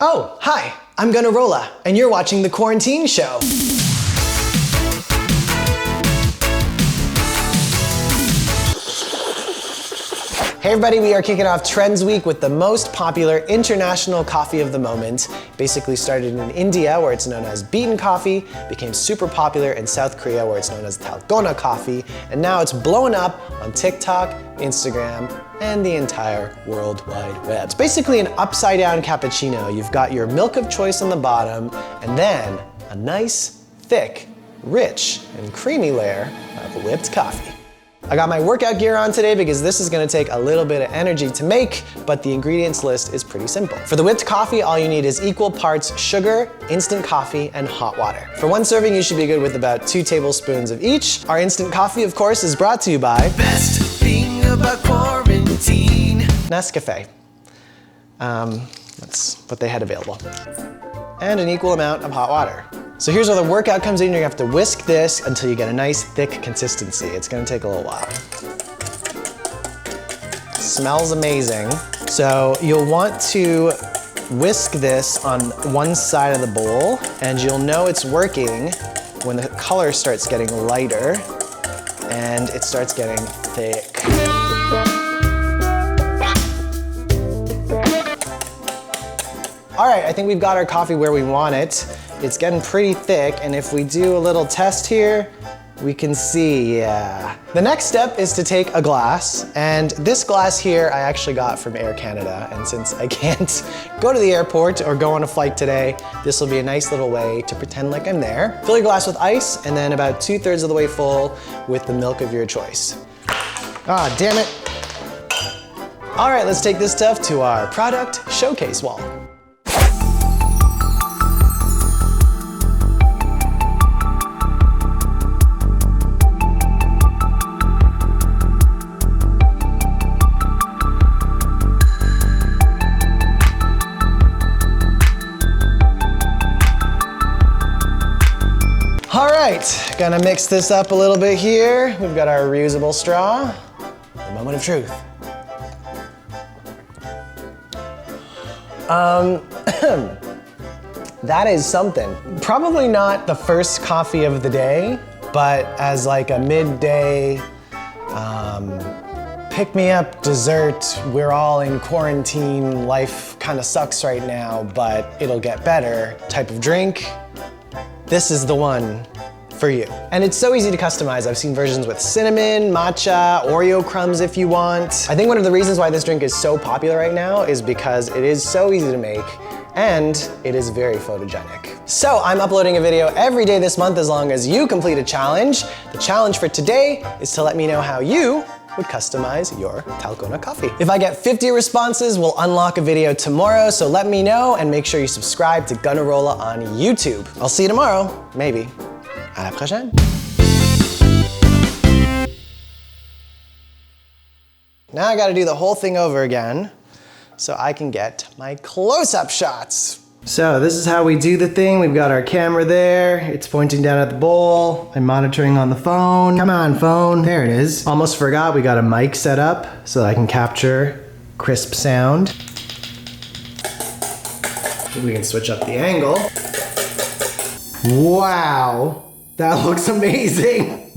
Oh, hi, I'm Gunnarolla, and you're watching The Quarantine Show. Hey everybody, we are kicking off Trends Week with the most popular international coffee of the moment. Basically started in India, where it's known as beaten coffee, became super popular in South Korea, where it's known as Dalgona coffee, and now it's blowing up on TikTok, Instagram, and the entire World Wide Web. It's basically an upside down cappuccino. You've got your milk of choice on the bottom, and then a nice, thick, rich, and creamy layer of whipped coffee. I got my workout gear on today because this is gonna take a little bit of energy to make, but the ingredients list is pretty simple. For the whipped coffee, all you need is equal parts sugar, instant coffee, and hot water. For one serving, you should be good with about 2 tablespoons of each. Our instant coffee, of course, is brought to you by Best thing about quarantine, Nescafe. That's what they had available. And an equal amount of hot water. So here's where the workout comes in. You're gonna have to whisk this until you get a nice thick consistency. It's gonna take a little while. Smells amazing. So you'll want to whisk this on one side of the bowl, and you'll know it's working when the color starts getting lighter and it starts getting thick. All right, I think we've got our coffee where we want it. It's getting pretty thick, and if we do a little test here, we can see, yeah. The next step is to take a glass, and this glass here I actually got from Air Canada, and since I can't go to the airport or go on a flight today, this will be a nice little way to pretend like I'm there. Fill your glass with ice, and then about 2/3 of the way full with the milk of your choice. Ah, damn it. All right, let's take this stuff to our product showcase wall. All right, gonna mix this up a little bit here. We've got our reusable straw. The moment of truth. That is something. Probably not the first coffee of the day, but as like a midday pick-me-up dessert. We're all in quarantine, life kind of sucks right now, but it'll get better type of drink. This is the one for you. And it's so easy to customize. I've seen versions with cinnamon, matcha, Oreo crumbs if you want. I think one of the reasons why this drink is so popular right now is because it is so easy to make and it is very photogenic. So I'm uploading a video every day this month as long as you complete a challenge. The challenge for today is to let me know how you would customize your Dalgona coffee. If I get 50 responses, we'll unlock a video tomorrow, so let me know and make sure you subscribe to Gunnarolla on YouTube. I'll see you tomorrow, maybe. À la prochaine. Now I gotta do the whole thing over again so I can get my close-up shots. So this is how we do the thing. We've got our camera there. It's pointing down at the bowl. I'm monitoring on the phone. Come on, phone. There it is. Almost forgot we got a mic set up so that I can capture crisp sound. We can switch up the angle. Wow, that looks amazing.